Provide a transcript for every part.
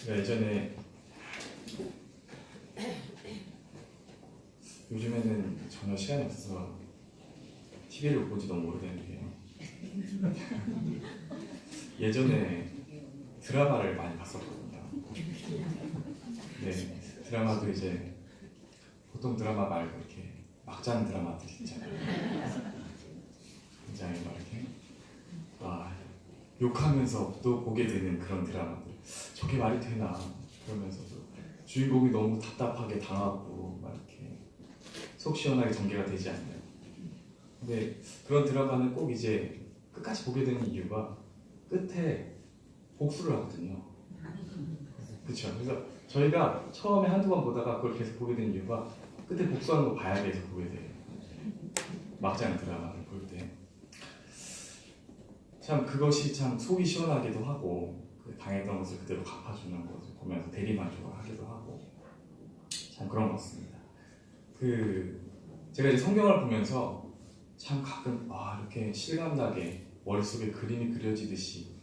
제가 예전에 요즘에는 전혀 시간이 없어서 TV를 본 지 너무 오래됐는데요. 예전에 드라마를 많이 봤었거든요. 네, 드라마도 이제 보통 드라마 말고 이렇게 막장 드라마들 있잖아요. 굉장히 막 이렇게 욕하면서 또 보게 되는 그런 드라마들. 저게 말이 되나 그러면서도 주인공이 너무 답답하게 당하고 막 이렇게 속 시원하게 전개가 되지 않는. 근데 그런 드라마는 꼭 이제 끝까지 보게 되는 이유가 끝에 복수를 하거든요. 그렇죠. 그래서 저희가 처음에 한두 번 보다가 그걸 계속 보게 된 이유가 끝에 복수하는 거 봐야 돼서 보게 돼요. 막장 드라마를 볼 때. 참 그것이 참 속이 시원하기도 하고 그 당했던 것을 그대로 갚아주는 것을 보면서 대리만족을 하기도 하고 참 그런 것 같습니다. 제가 이제 성경을 보면서 참 가끔 이렇게 실감나게 머릿속에 그림이 그려지듯이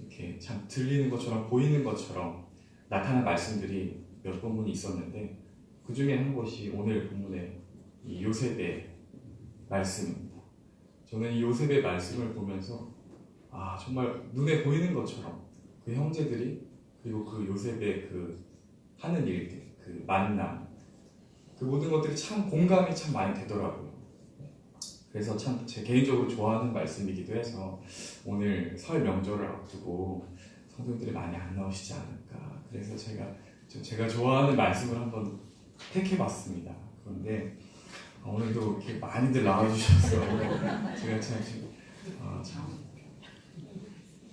이렇게 참 들리는 것처럼 보이는 것처럼 나타난 말씀들이 몇 본문이 있었는데 그 중에 한 것이 오늘 본문의 이 요셉의 말씀입니다. 저는 이 요셉의 말씀을 보면서 정말 눈에 보이는 것처럼 그 형제들이 그리고 그 요셉의 그 하는 일들, 그 만남, 그 모든 것들이 참 공감이 참 많이 되더라고요. 그래서 참 제 개인적으로 좋아하는 말씀이기도 해서 오늘 설 명절을 앞두고 성도님들이 많이 안 나오시지 않을까. 그래서 제가 좋아하는 말씀을 한번 택해봤습니다. 그런데 오늘도 이렇게 많이들 나와주셔서 제가 참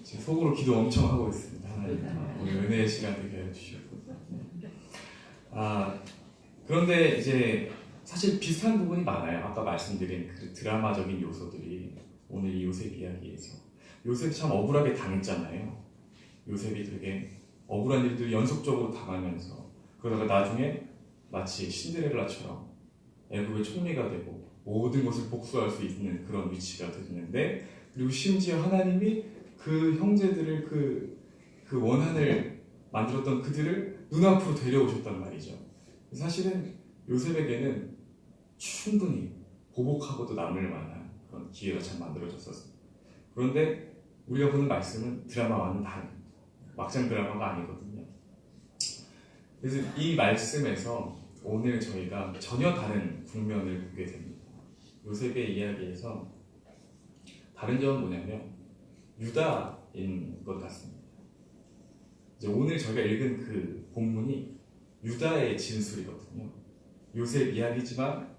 제 속으로 기도 엄청 하고 있습니다. 하나님 오늘 은혜의 시간 되게 해주셨고 그런데 이제 사실 비슷한 부분이 많아요. 아까 말씀드린 그 드라마적인 요소들이 오늘 이 요셉 이야기에서 요셉이 참 억울하게 당했잖아요. 요셉이 되게 억울한 일들을 연속적으로 당하면서 그러다가 나중에 마치 신데렐라처럼 애국의 총리가 되고 모든 것을 복수할 수 있는 그런 위치가 됐는데 그리고 심지어 하나님이 그 형제들을 그 원한을 만들었던 그들을 눈앞으로 데려오셨단 말이죠. 사실은 요셉에게는 충분히 보복하고도 남을 만한 그런 기회가 참 만들어졌었습니다. 그런데 우리가 보는 말씀은 드라마와는 다른 막장 드라마가 아니거든요. 그래서 이 말씀에서 오늘 저희가 전혀 다른 국면을 보게 됩니다. 요셉의 이야기에서 다른 점은 뭐냐면 유다인 것 같습니다. 이제 오늘 저희가 읽은 그 본문이 유다의 진술이거든요. 요셉 이야기지만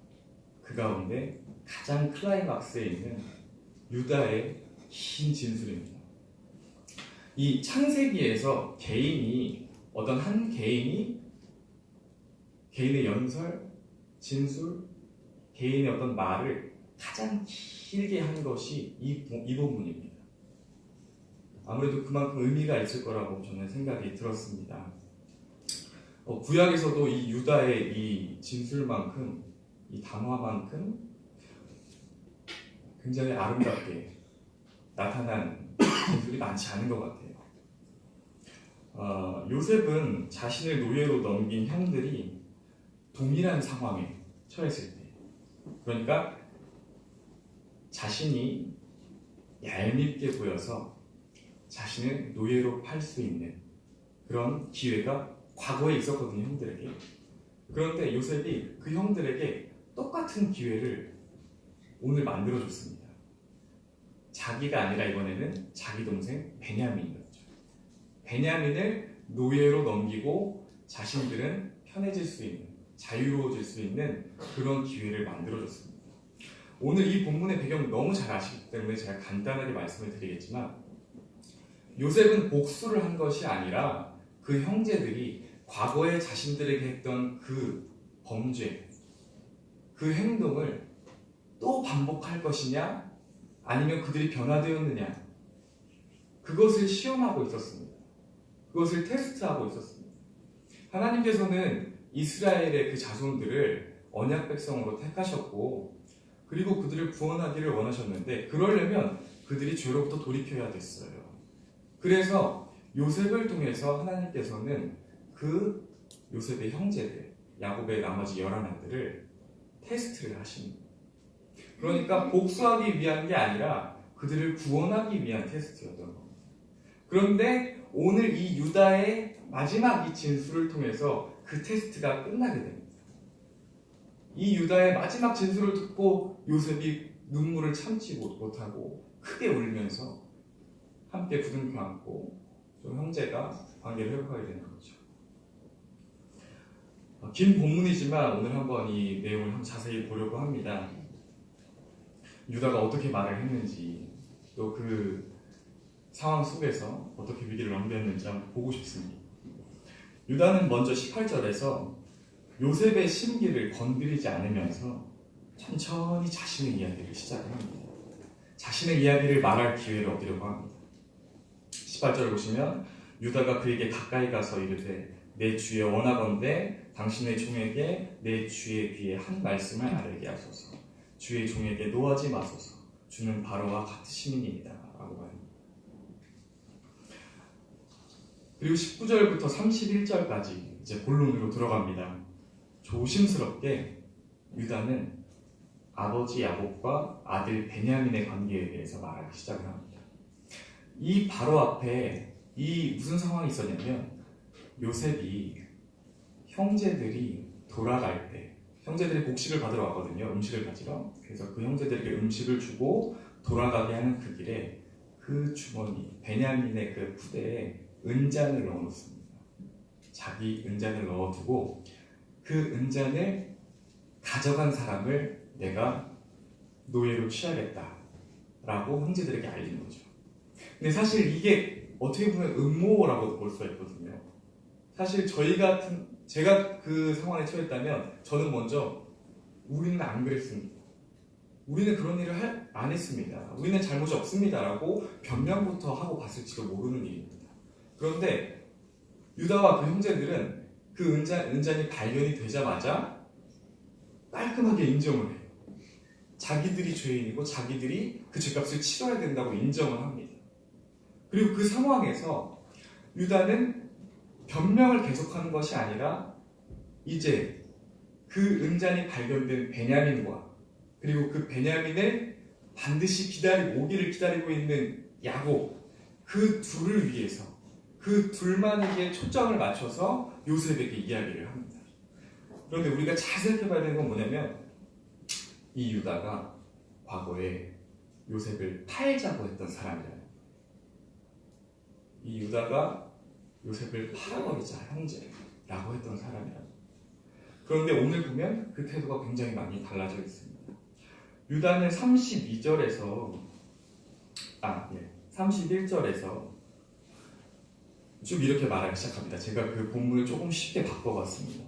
그 가운데 가장 클라이막스에 있는 유다의 긴 진술입니다. 이 창세기에서 어떤 한 개인의 연설, 진술, 개인의 어떤 말을 가장 길게 한 것이 이 본문입니다. 아무래도 그만큼 의미가 있을 거라고 저는 생각이 들었습니다. 구약에서도 이 유다의 이 진술만큼, 이 담화만큼 굉장히 아름답게 나타난 진술이 많지 않은 것 같아요. 요셉은 자신을 노예로 넘긴 형들이 동일한 상황에 처했을 때, 그러니까 자신이 얄밉게 보여서 자신을 노예로 팔 수 있는 그런 기회가 과거에 있었거든요, 형들에게. 그런데 요셉이 그 형들에게 똑같은 기회를 오늘 만들어줬습니다. 자기가 아니라 이번에는 자기 동생 베냐민이었죠. 베냐민을 노예로 넘기고 자신들은 편해질 수 있는, 자유로워질 수 있는 그런 기회를 만들어줬습니다. 오늘 이 본문의 배경을 너무 잘 아시기 때문에 제가 간단하게 말씀을 드리겠지만 요셉은 복수를 한 것이 아니라 그 형제들이 과거에 자신들에게 했던 그 범죄, 그 행동을 또 반복할 것이냐 아니면 그들이 변화되었느냐 그것을 시험하고 있었습니다. 그것을 테스트하고 있었습니다. 하나님께서는 이스라엘의 그 자손들을 언약 백성으로 택하셨고 그리고 그들을 구원하기를 원하셨는데 그러려면 그들이 죄로부터 돌이켜야 됐어요. 그래서 요셉을 통해서 하나님께서는 그 요셉의 형제들, 야곱의 나머지 11아들을 테스트를 하십니다. 그러니까 복수하기 위한 게 아니라 그들을 구원하기 위한 테스트였던 겁니다. 그런데 오늘 이 유다의 마지막 이 진술을 통해서 그 테스트가 끝나게 됩니다. 이 유다의 마지막 진술을 듣고 요셉이 눈물을 참지 못하고 크게 울면서 함께 부둥켜 안고 좀 형제가 관계를 회복하게 되는 거죠. 긴 본문이지만 오늘 한번 이 내용을 한번 자세히 보려고 합니다. 유다가 어떻게 말을 했는지 또 그 상황 속에서 어떻게 위기를 넘겼는지 한번 보고 싶습니다. 유다는 먼저 18절에서 요셉의 심기를 건드리지 않으면서 천천히 자신의 이야기를 시작을 합니다. 자신의 이야기를 말할 기회를 얻으려고 합니다. 18절을 보시면 유다가 그에게 가까이 가서 이르되 내 주의 원하건대 당신의 종에게 내 주의 귀에 한 말씀을 아뢰게 하소서. 주의 종에게 노하지 마소서. 주는 바로와 같으심이니이다 라고 말합니다. 그리고 19절부터 31절까지 이제 본론으로 들어갑니다. 조심스럽게 유다는 아버지 야곱과 아들 베냐민의 관계에 대해서 말하기 시작을 합니다. 이 바로 앞에 이 무슨 상황이 있었냐면 요셉이 형제들이 돌아갈 때 형제들이 곡식을 받으러 왔거든요. 음식을 가지러. 그래서 그 형제들에게 음식을 주고 돌아가게 하는 그 길에 그 주머니 베냐민의 그 푸대에 은잔을 넣어놓습니다. 자기 은잔을 넣어두고 그 은잔을 가져간 사람을 내가 노예로 취하겠다라고 형제들에게 알리는 거죠. 근데 사실 이게 어떻게 보면 음모라고도 볼 수가 있거든요. 사실 제가 그 상황에 처했다면 저는 먼저 우리는 안 그랬습니다. 우리는 그런 일을 안 했습니다. 우리는 잘못이 없습니다라고 변명부터 하고 봤을지도 모르는 일입니다. 그런데 유다와 그 형제들은 그 은잔이 발견이 되자마자 깔끔하게 인정을 해요. 자기들이 죄인이고 자기들이 그 죄값을 치러야 된다고 인정을 합니다. 그리고 그 상황에서 유다는 변명을 계속하는 것이 아니라 이제 그 은잔이 발견된 베냐민과 그리고 그 베냐민을 반드시 오기를 기다리고 있는 야곱, 그 둘을 위해서 그 둘만에게 초점을 맞춰서 요셉에게 이야기를 합니다. 그런데 우리가 잘 생각해봐야 되는 건 뭐냐면 이 유다가 과거에 요셉을 팔자고 했던 사람이라는 거예요. 이 유다가 요셉을 팔아버리자 형제라고 했던 사람이라는 거예요. 그런데 오늘 보면 그 태도가 굉장히 많이 달라져 있습니다. 유다는 31절에서 쭉 이렇게 말하기 시작합니다. 제가 그 본문을 조금 쉽게 바꿔봤습니다.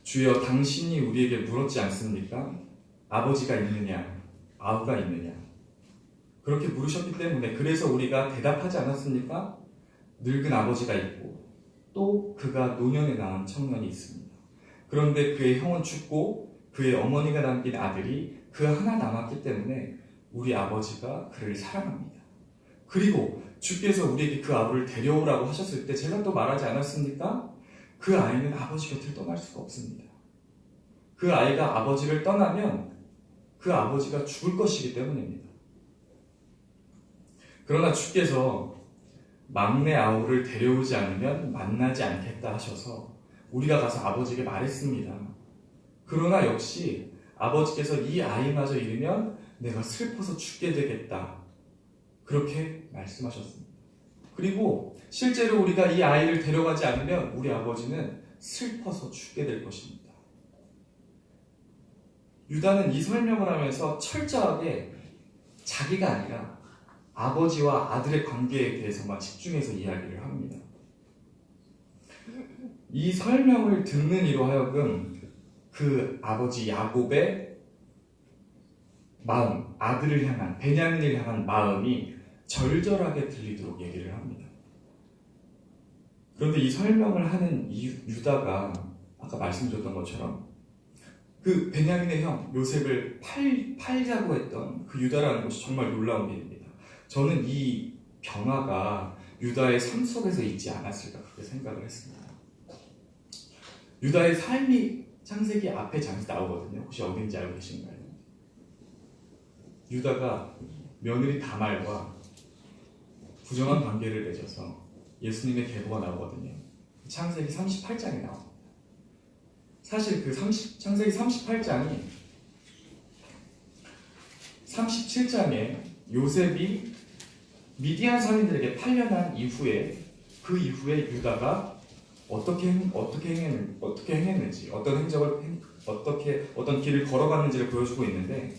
주여 당신이 우리에게 물었지 않습니까? 아버지가 있느냐? 아우가 있느냐? 그렇게 물으셨기 때문에 그래서 우리가 대답하지 않았습니까? 늙은 아버지가 있고 또 그가 노년에 낳은 청년이 있습니다. 그런데 그의 형은 죽고 그의 어머니가 남긴 아들이 그 하나 남았기 때문에 우리 아버지가 그를 사랑합니다. 그리고 주께서 우리에게 그 아우를 데려오라고 하셨을 때 제가 또 말하지 않았습니까? 그 아이는 아버지 곁을 떠날 수가 없습니다. 그 아이가 아버지를 떠나면 그 아버지가 죽을 것이기 때문입니다. 그러나 주께서 막내 아우를 데려오지 않으면 만나지 않겠다 하셔서 우리가 가서 아버지에게 말했습니다. 그러나 역시 아버지께서 이 아이마저 잃으면 내가 슬퍼서 죽게 되겠다. 그렇게 말씀하셨습니다. 그리고 실제로 우리가 이 아이를 데려가지 않으면 우리 아버지는 슬퍼서 죽게 될 것입니다. 유다는 이 설명을 하면서 철저하게 자기가 아니라 아버지와 아들의 관계에 대해서만 집중해서 이야기를 합니다. 이 설명을 듣는 이로 하여금 그 아버지 야곱의 마음, 아들을 향한, 베냐민을 향한 마음이 절절하게 들리도록 얘기를 합니다. 그런데 이 설명을 하는 이 유다가 아까 말씀드렸던 것처럼 그 베냐민의 형 요셉을 팔자고 했던 그 유다라는 것이 정말 놀라운 일입니다. 저는 이 변화가 유다의 삶 속에서 있지 않았을까 그렇게 생각을 했습니다. 유다의 삶이 창세기 앞에 잠시 나오거든요. 혹시 어딘지 알고 계신가요? 유다가 며느리 다말과 부정한 관계를 맺어서 예수님의 계보가 나오거든요. 창세기 38장에 나옵니다. 사실 그 창세기 38장이 37장에 요셉이 미디안 선인들에게 팔려난 이후에 그 이후에 유다가 어떻게 행했는지 어떤 길을 걸어갔는지를 보여주고 있는데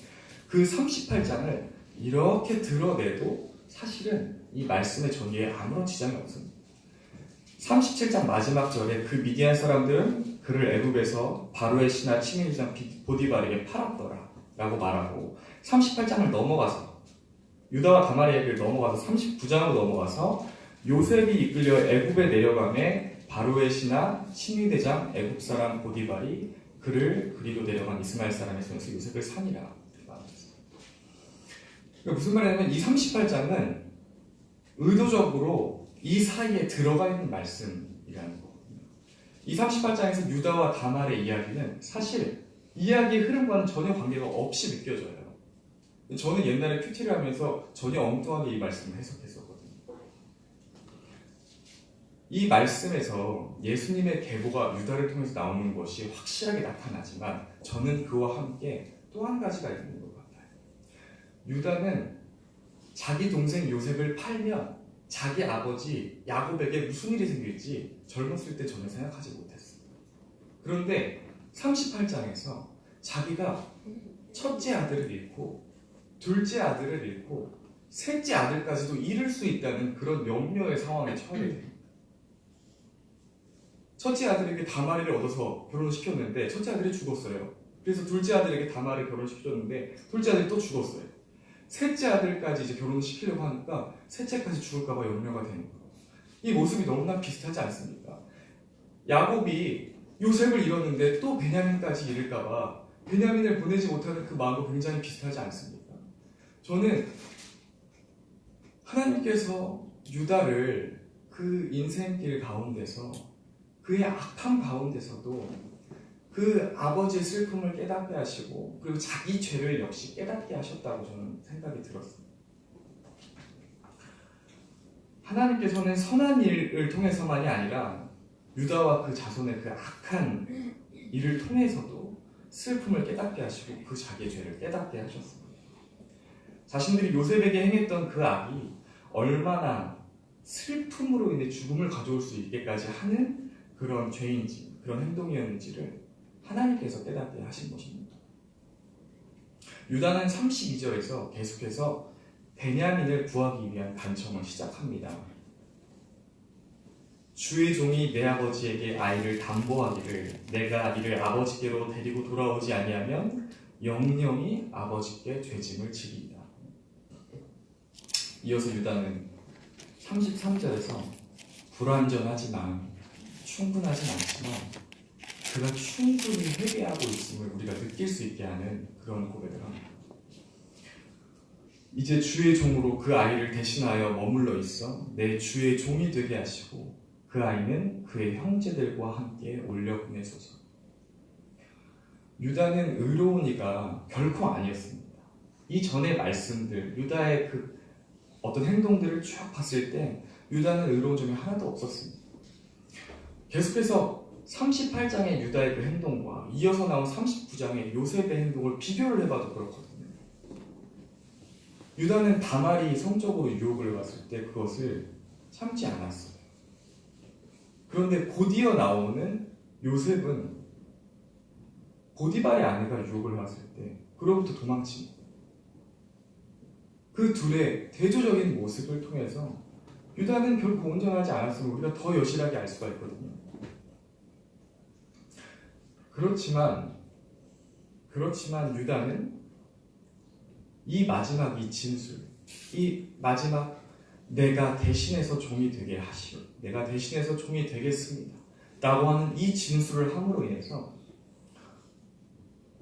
그 38장을 이렇게 드러내도 사실은 이 말씀의 전개에 아무런 지장이 없습니다. 37장 마지막 절에 그 미디안 사람들은 그를 애굽에서 바로의 신하 치밀장 보디발에게 팔았더라 라고 말하고 38장을 넘어가서 유다와 다말의 얘기를 넘어가서 39장으로 넘어가서 요셉이 이끌려 애굽에 내려가매 바로의 신하 치밀대장 애굽 사람 보디발이 그를 그리로 내려간 이스마엘 사람의 손에서 요셉을 산이라 말했습니다. 그러니까 무슨 말이냐면 이 38장은 의도적으로 이 사이에 들어가 있는 말씀이라는 거거든요. 이 38장에서 유다와 다말의 이야기는 사실 이야기의 흐름과는 전혀 관계가 없이 느껴져요. 저는 옛날에 큐티를 하면서 전혀 엉뚱하게 이 말씀을 해석했었거든요. 이 말씀에서 예수님의 계보가 유다를 통해서 나오는 것이 확실하게 나타나지만 저는 그와 함께 또 한 가지가 있는 것 같아요. 유다는 자기 동생 요셉을 팔면 자기 아버지 야곱에게 무슨 일이 생길지 젊었을 때 전혀 생각하지 못했어요. 그런데 38장에서 자기가 첫째 아들을 잃고 둘째 아들을 잃고 셋째 아들까지도 잃을 수 있다는 그런 명료의 상황에 처하게 됩니다. 첫째 아들에게 다말을 얻어서 결혼을 시켰는데 첫째 아들이 죽었어요. 그래서 둘째 아들에게 다말을 결혼시켰는데 둘째 아들이 또 죽었어요. 셋째 아들까지 이제 결혼을 시키려고 하니까 셋째까지 죽을까봐 염려가 되는 거예요. 이 모습이 너무나 비슷하지 않습니까? 야곱이 요셉을 잃었는데 또 베냐민까지 잃을까봐 베냐민을 보내지 못하는 그 마음도 굉장히 비슷하지 않습니까? 저는 하나님께서 유다를 그 인생길 가운데서 그의 악함 가운데서도 그 아버지의 슬픔을 깨닫게 하시고 그리고 자기 죄를 역시 깨닫게 하셨다고 저는 생각이 들었습니다. 하나님께서는 선한 일을 통해서만이 아니라 유다와 그 자손의 그 악한 일을 통해서도 슬픔을 깨닫게 하시고 그 자기의 죄를 깨닫게 하셨습니다. 자신들이 요셉에게 행했던 그 악이 얼마나 슬픔으로 인해 죽음을 가져올 수 있게까지 하는 그런 죄인지 그런 행동이었는지를 하나님께서 깨닫게 하신 것입니다. 유다는 32절에서 계속해서 베냐민을 구하기 위한 간청을 시작합니다. 주의 종이 내 아버지에게 아이를 담보하기를 내가 이를 아버지께로 데리고 돌아오지 아니하면 영영이 아버지께 죄짐을 지리이다. 이어서 유다는 33절에서 불완전하지만 충분하진 않지만 그가 충분히 회개하고 있음을 우리가 느낄 수 있게 하는 그런 고백을 합니다. 이제 주의 종으로 그 아이를 대신하여 머물러 있어 내 주의 종이 되게 하시고 그 아이는 그의 형제들과 함께 올려 보내소서. 유다는 의로운 이가 결코 아니었습니다. 이 전의 말씀들, 유다의 그 어떤 행동들을 쭉 봤을 때 유다는 의로운 점이 하나도 없었습니다. 계속해서 38장의 유다의 그 행동과 이어서 나온 39장의 요셉의 행동을 비교를 해봐도 그렇거든요. 유다는 다말이 성적으로 유혹을 받았을 때 그것을 참지 않았어요. 그런데 곧이어 나오는 요셉은 보디발의 아내가 유혹을 받았을 때 그로부터 도망칩니다. 그 둘의 대조적인 모습을 통해서 유다는 결코 온전하지 않았음을 우리가 더 여실하게 알 수가 있거든요. 그렇지만 유다는 이 마지막 이 진술, 이 마지막 내가 대신해서 종이 되게 하시오, 내가 대신해서 종이 되겠습니다 라고 하는 이 진술을 함으로 인해서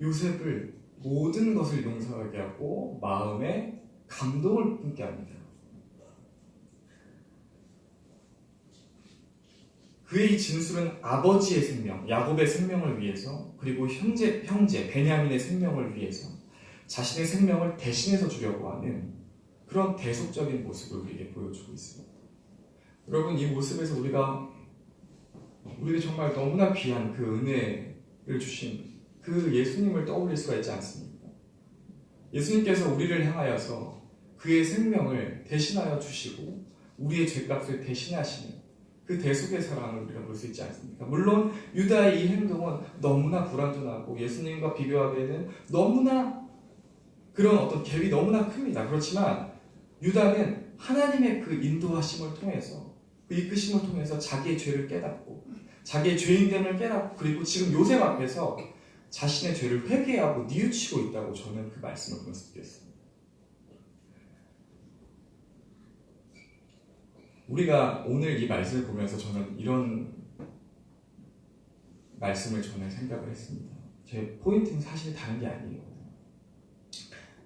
요셉을 모든 것을 용서하게 하고 마음에 감동을 품게 합니다. 그의 진술은 아버지의 생명, 야곱의 생명을 위해서, 그리고 형제 베냐민의 생명을 위해서 자신의 생명을 대신해서 주려고 하는 그런 대속적인 모습을 우리에게 보여주고 있습니다. 여러분, 이 모습에서 우리에게 정말 너무나 귀한 그 은혜를 주신 그 예수님을 떠올릴 수가 있지 않습니까? 예수님께서 우리를 향하여서 그의 생명을 대신하여 주시고 우리의 죄값을 대신하시는 그 대속의 사랑을 우리가 볼 수 있지 않습니까? 물론 유다의 이 행동은 너무나 불완전하고 예수님과 비교하기에는 너무나 그런 어떤 갭이 너무나 큽니다. 그렇지만 유다는 하나님의 그 인도하심을 통해서, 그 이끄심을 통해서 자기의 죄를 깨닫고 자기의 죄인됨을 깨닫고, 그리고 지금 요셉 앞에서 자신의 죄를 회개하고 뉘우치고 있다고 저는 그 말씀을 보면서 느꼈습니다. 우리가 오늘 이 말씀을 보면서 저는 이런 말씀을 저는 생각을 했습니다. 제 포인트는 사실 다른 게 아니에요.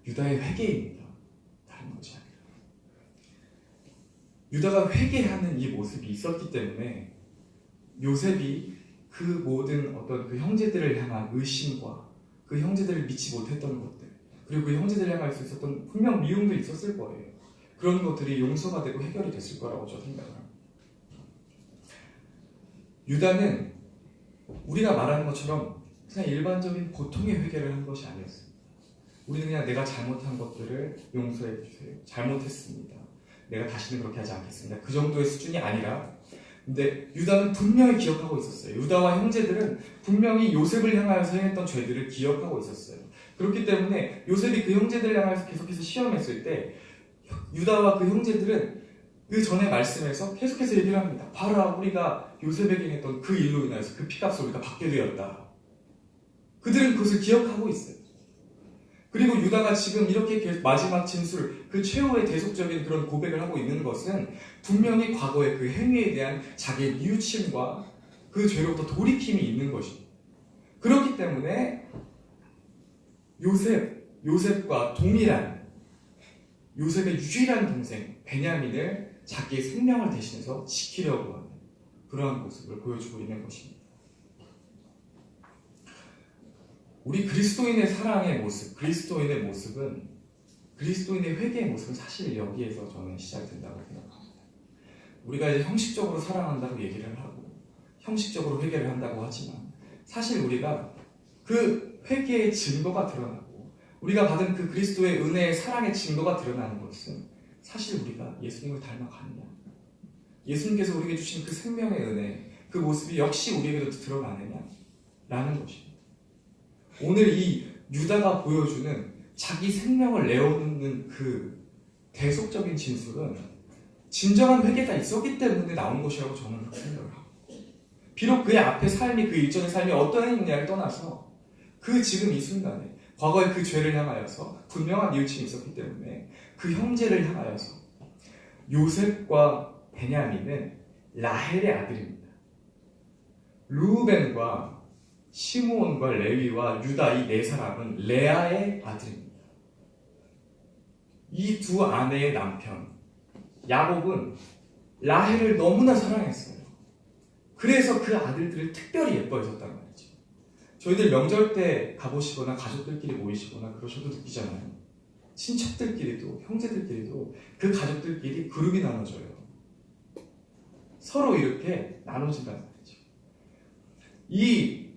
유다의 회개입니다. 다른 것이 아니라. 유다가 회개하는 이 모습이 있었기 때문에 요셉이 그 모든 어떤 그 형제들을 향한 의심과 그 형제들을 믿지 못했던 것들, 그리고 그 형제들을 향할 수 있었던 분명 미움도 있었을 거예요. 그런 것들이 용서가 되고 해결이 됐을 거라고 저는 생각을 합니다. 유다는 우리가 말하는 것처럼 그냥 일반적인 보통의 회개를 한 것이 아니었습니다. 우리는 그냥 내가 잘못한 것들을 용서해 주세요. 잘못했습니다. 내가 다시는 그렇게 하지 않겠습니다. 그 정도의 수준이 아니라, 근데 유다는 분명히 기억하고 있었어요. 유다와 형제들은 분명히 요셉을 향하여서 행했던 죄들을 기억하고 있었어요. 그렇기 때문에 요셉이 그 형제들을 향해서 계속해서 시험했을 때 유다와 그 형제들은 그 전에 말씀에서 계속해서 얘기를 합니다. 봐라, 우리가 요셉에게 했던 그 일로 인하여서 그 피값을 우리가 받게 되었다. 그들은 그것을 기억하고 있어요. 그리고 유다가 지금 이렇게 마지막 진술, 그 최후의 대속적인 그런 고백을 하고 있는 것은 분명히 과거의 그 행위에 대한 자기의 뉘우침과 그 죄로부터 돌이킴이 있는 것입니다. 그렇기 때문에 요셉과 동일한 요셉의 유일한 동생 베냐민을 자기의 생명을 대신해서 지키려고 하는 그러한 모습을 보여주고 있는 것입니다. 우리 그리스도인의 사랑의 모습, 그리스도인의 회개의 모습은 사실 여기에서 저는 시작된다고 생각합니다. 우리가 이제 형식적으로 사랑한다고 얘기를 하고 형식적으로 회개를 한다고 하지만 사실 우리가 그 회개의 증거가 드러나고 우리가 받은 그 그리스도의 은혜의 사랑의 증거가 드러나는 것은 사실 우리가 예수님을 닮아가느냐, 예수님께서 우리에게 주신 그 생명의 은혜, 그 모습이 역시 우리에게도 드러나느냐 라는 것입니다. 오늘 이 유다가 보여주는 자기 생명을 내어놓는 그 대속적인 진술은 진정한 회개가 있었기 때문에 나온 것이라고 저는 그렇게 생각을 합니다. 비록 그의 앞의 삶이, 그 일전의 삶이 어떤 행위냐를 떠나서 그 지금 이 순간에 과거의 그 죄를 향하여서 분명한 뉘우침이 있었기 때문에 그 형제를 향하여서 요셉과 베냐민은 라헬의 아들입니다. 루벤과 시므온과 레위와 유다 이 네 사람은 레아의 아들입니다. 이 두 아내의 남편 야곱은 라헬을 너무나 사랑했어요. 그래서 그 아들들을 특별히 예뻐했었단 말이죠. 저희들 명절 때 가보시거나 가족들끼리 모이시거나 그러셔도 느끼잖아요. 친척들끼리도 형제들끼리도 그 가족들끼리 그룹이 나눠져요. 서로 이렇게 나눠진단 말이죠. 이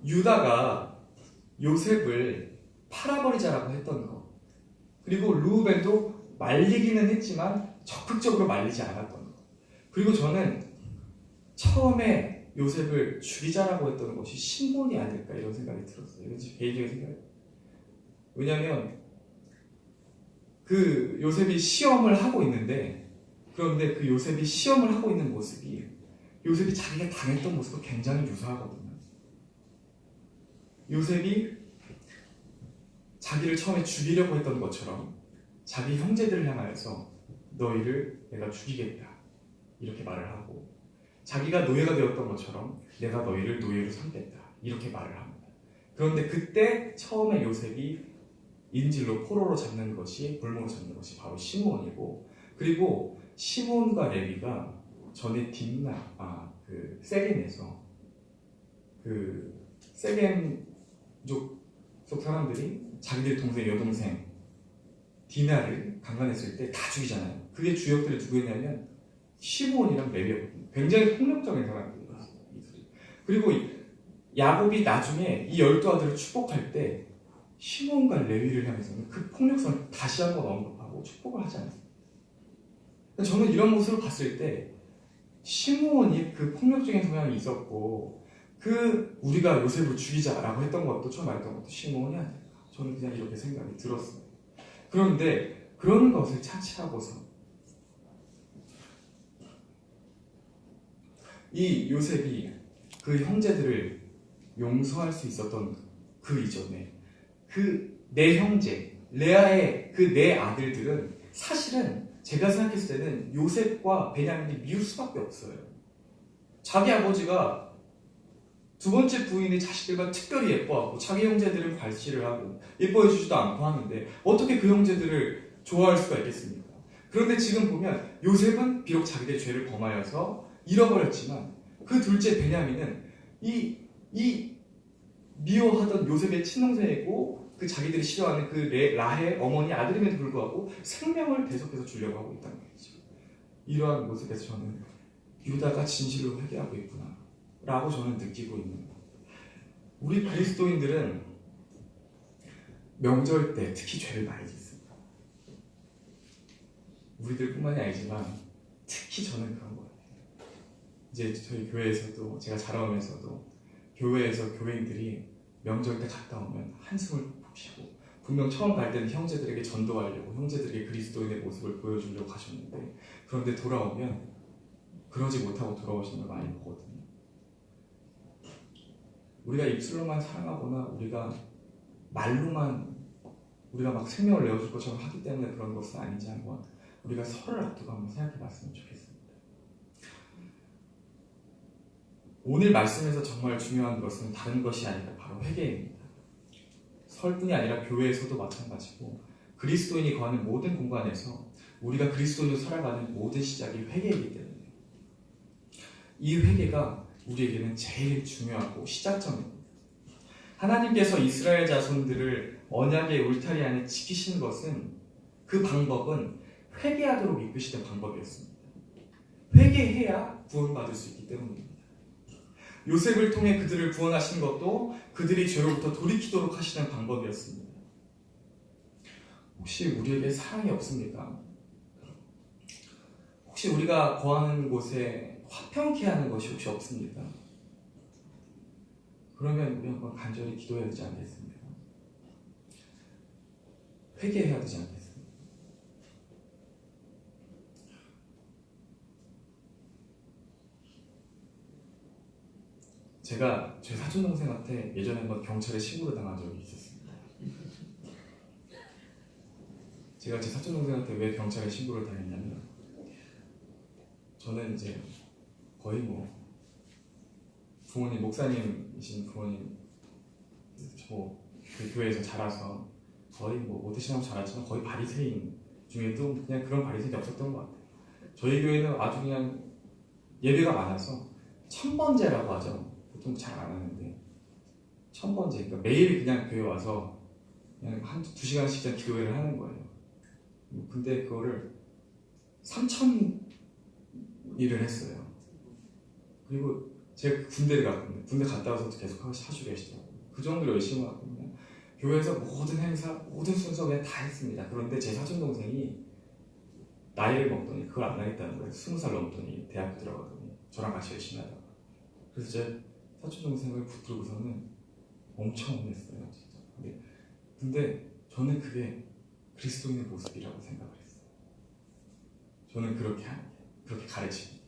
유다가 요셉을 팔아버리자라고 했던 것, 그리고 루벤도 말리기는 했지만 적극적으로 말리지 않았던 것, 그리고 저는 처음에 요셉을 죽이자라고 했던 것이 시몬이 아닐까 이런 생각이 들었어요. 이건 제 개인적인 생각이에요. 왜냐하면 그 요셉이 시험을 하고 있는데, 그런데 그 요셉이 시험을 하고 있는 모습이 요셉이 자기가 당했던 모습과 굉장히 유사하거든요. 요셉이 자기를 처음에 죽이려고 했던 것처럼 자기 형제들을 향하여서 너희를 내가 죽이겠다 이렇게 말을 하고, 자기가 노예가 되었던 것처럼 내가 너희를 노예로 삼겠다 이렇게 말을 합니다. 그런데 그때 처음에 요셉이 인질로 포로로 볼모로 잡는 것이 바로 시므온이고, 그리고 시므온과 레위가 전에 세겜에서 세겜족 속 사람들이 자기들 동생, 여동생 디나를 강간했을 때 다 죽이잖아요. 그게 주역들이 누구였냐면 시므온이랑 레위였거든요. 굉장히 폭력적인 사람들이에요. 그리고 야곱이 나중에 이 12아들을 축복할 때 시므온과 레위를 향해서는 그 폭력성을 다시 한번 언급하고 축복을 하지 않습니다. 저는 이런 모습을 봤을 때 시므온이 그 폭력적인 성향이 있었고 우리가 요셉을 죽이자라고 했던 것도 처음 말했던 것도 시므온이 아닐까. 저는 그냥 이렇게 생각이 들었어요. 그런데 그런 것을 차치하고서 이 요셉이 그 형제들을 용서할 수 있었던 그 이전에 내 형제 레아의 내 아들들은 사실은 제가 생각했을 때는 요셉과 베냐민이 미울 수밖에 없어요. 자기 아버지가 두 번째 부인의 자식들과 특별히 예뻐하고 자기 형제들은 발시를 하고 예뻐해 주지도 않고 하는데 어떻게 그 형제들을 좋아할 수가 있겠습니까? 그런데 지금 보면 요셉은 비록 자기들의 죄를 범하여서 잃어버렸지만 그 둘째 베냐민은 이 미워하던 요셉의 친동생이고 그 자기들이 싫어하는 라헬 어머니 아들임에도 불구하고 생명을 계속해서 주려고 하고 있다는 거죠. 이러한 모습에서 저는 유다가 진실로 회개하고 있구나 라고 저는 느끼고 있는 거예요. 우리 그리스도인들은 명절 때 특히 죄를 많이 짓습니다. 우리들뿐만이 아니지만 특히 저는 그런 것 같아요. 이제 저희 교회에서도 제가 자라오면서도 교회에서 교회인들이 명절 때 갔다 오면 한숨을 푹 쉬고 분명 처음 갈 때는 형제들에게 전도하려고 형제들에게 그리스도인의 모습을 보여주려고 하셨는데 그런데 돌아오면 그러지 못하고 돌아오시는 걸 많이 보거든요. 우리가 입술로만 사랑하거나 우리가 말로만 우리가 막 생명을 내어줄 것처럼 하기 때문에 그런 것은 아닌지 한번 우리가 서로를 앞두고 한번 생각해 봤으면 좋겠습니다. 오늘 말씀에서 정말 중요한 것은 다른 것이 아니라 바로 회개입니다. 설뿐이 아니라 교회에서도 마찬가지고 그리스도인이 거하는 모든 공간에서 우리가 그리스도인으로 살아가는 모든 시작이 회개이기 때문에 이 회개가 우리에게는 제일 중요하고 시작점입니다. 하나님께서 이스라엘 자손들을 언약의 울타리 안에 지키시는 것은 그 방법은 회개하도록 이끄시는 방법이었습니다. 회개해야 구원받을 수 있기 때문입니다. 요셉을 통해 그들을 구원하신 것도 그들이 죄로부터 돌이키도록 하시는 방법이었습니다. 혹시 우리에게 사랑이 없습니까? 혹시 우리가 거하는 곳에 화평케 하는 것이 혹시 없습니까? 그러면 우리 한번 간절히 기도해야 되지 않겠습니까? 회개해야 되지 않겠습니까? 제가 제 사촌동생한테 예전에 한번 경찰에 신고를 당한 적이 있었습니다. 제가 제 사촌동생한테 왜 경찰에 신고를 당했냐면 저는 이제 거의 부모님, 목사님이신 부모님 그 교회에서 자라서 거의 모태신앙 자랐지만 거의 바리새인 중에도 그냥 그런 바리새인이 없었던 것 같아요. 저희 교회는 아주 그냥 예배가 많아서 천번제라고 하죠. 보통 잘 안 하는데 천번제, 그러니까 매일 그냥 교회 와서 그냥 두 시간씩 그냥 기도회를 하는 거예요. 근데 그거를 3,000일을 했어요. 그리고 제가 군대를 갔거든요. 군대 갔다 와서도 계속 하시고 계시더라고요. 그 정도로 열심히 하고 그냥 교회에서 모든 행사, 모든 순서 그냥 다 했습니다. 그런데 제 사촌동생이 나이를 먹더니 그걸 안 하겠다는 거예요. 20살 넘더니 대학교 들어가더니 저랑 같이 열심히 하다가. 그래서 제 사촌동생을 붙들고서는 엄청 혼냈어요. 진짜. 근데 저는 그게 그리스도인의 모습이라고 생각을 했어요. 저는 그렇게 가르치고.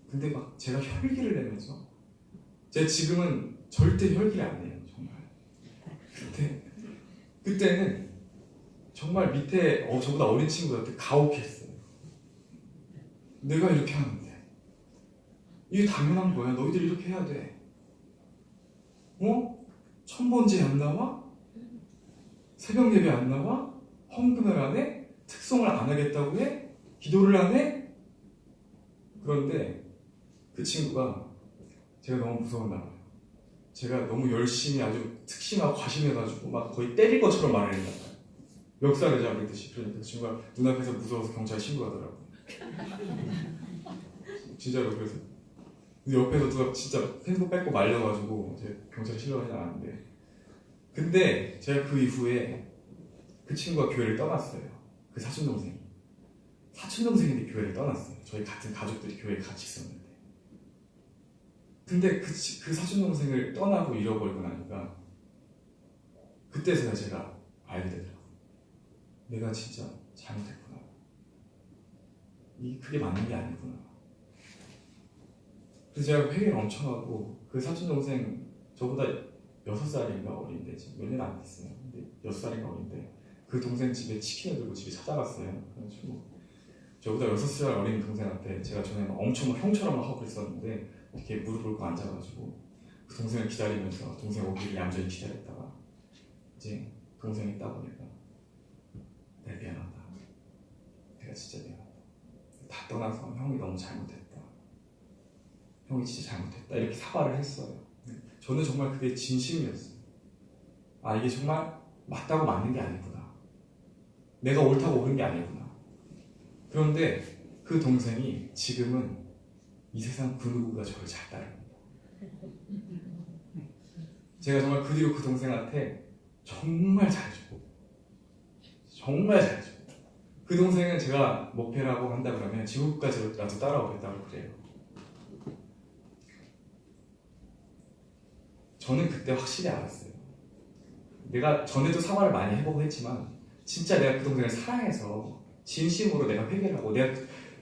근데 막 제가 혈기를 내면서 제가 지금은 절대 혈기를 안 내요. 정말. 그때는 정말 밑에 저보다 어린 친구한테 가혹했어요. 내가 이렇게 하는데 이게 당연한 거야. 너희들 이렇게 해야 돼. 천번제 안 나와? 새벽 예배 안 나와? 헌금을 안 해? 특송을 안 하겠다고 해? 기도를 안 해? 그런데 그 친구가 제가 너무 무서웠나 봐요. 제가 너무 열심히 아주 특심하고 과심해가지고 막 거의 때릴 것처럼 말을 했나 봐요. 멱살을 잡듯이. 그러니까 그 친구가 눈앞에서 무서워서 경찰에 신고하더라고요. 진짜로. 그래서 옆에서 누가 진짜 핸드폰 뺏고 말려가지고 제가 경찰에 실려가지 나왔는데, 근데 제가 그 이후에 그 친구가 교회를 떠났어요. 그 사촌동생이. 사촌동생인데 교회를 떠났어요. 저희 같은 가족들이 교회에 같이 있었는데. 근데 그 사촌동생을 떠나고 잃어버리고 나니까 그때서야 제가 알게 되더라고요. 내가 진짜 잘못했구나. 그게 맞는 게 아니구나. 그래서 제가 회개를 엄청 하고, 그 사촌동생 저보다 6살인가 어린데, 지금 몇 년 안 됐어요. 근데 6살인가 어린데, 그 동생 집에 치킨을 들고 집에 찾아갔어요. 그래가지고 저보다 6살 어린 동생한테 제가 전에 엄청 막 형처럼 막 하고 있었는데, 이렇게 무릎 꿇고 앉아가지고 그 동생을 기다리면서 동생 오기를 얌전히 기다렸다가 이제 동생이 딱 오니까 내가 미안하다. 내가 진짜 미안하다. 다 떠나서 형이 너무 잘못했다. 형이 진짜 잘못했다. 이렇게 사과를 했어요. 저는 정말 그게 진심이었어요. 아, 이게 정말 맞다고 맞는 게 아니구나. 내가 옳다고 옳은 게 아니구나. 그런데 그 동생이 지금은 이 세상 그 누구가 저를 잘 따릅니다. 제가 정말 그 뒤로 그 동생한테 정말 잘해주고, 정말 잘해주고, 그 동생은 제가 목회라고 한다 그러면 지옥까지라도 따라오겠다고 그래요. 저는 그때 확실히 알았어요. 내가 전에도 사과를 많이 해보고 했지만 진짜 내가 그 동생을 사랑해서 진심으로 내가 회개를 하고, 내가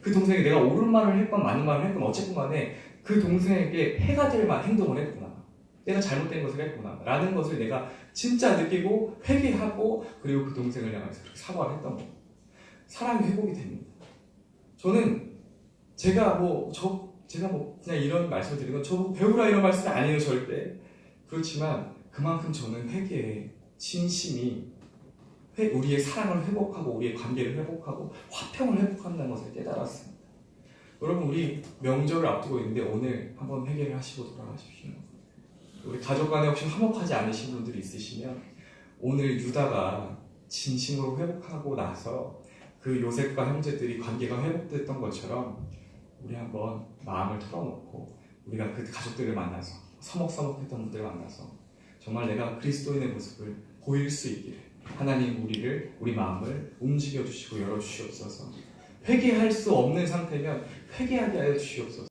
그 동생이 내가 옳은 말을 했건 맞는 말을 했건 어쨌든 간에 그 동생에게 해가 될 만한 행동을 했구나, 내가 잘못된 것을 했구나 라는 것을 내가 진짜 느끼고 회개하고, 그리고 그 동생을 향해서 그렇게 사과를 했던 거예요. 사랑이 회복이 됩니다. 저는 제가 그냥 이런 말씀을 드리는 건 저 배우라 이런 말씀이 아니에요, 절대. 그렇지만 그만큼 저는 회개에 진심이 우리의 사랑을 회복하고 우리의 관계를 회복하고 화평을 회복한다는 것을 깨달았습니다. 여러분, 우리 명절을 앞두고 있는데 오늘 한번 회개를 하시고 돌아가십시오. 우리 가족 간에 혹시 화목하지 않으신 분들이 있으시면 오늘 유다가 진심으로 회복하고 나서 그 요셉과 형제들이 관계가 회복됐던 것처럼 우리 한번 마음을 털어놓고 우리가 그 가족들을 만나서 서먹서먹했던 분들을 만나서 정말 내가 그리스도인의 모습을 보일 수 있기를 하나님 우리 마음을 움직여 주시고 열어 주시옵소서. 회개할 수 없는 상태면 회개하게 하여 주시옵소서.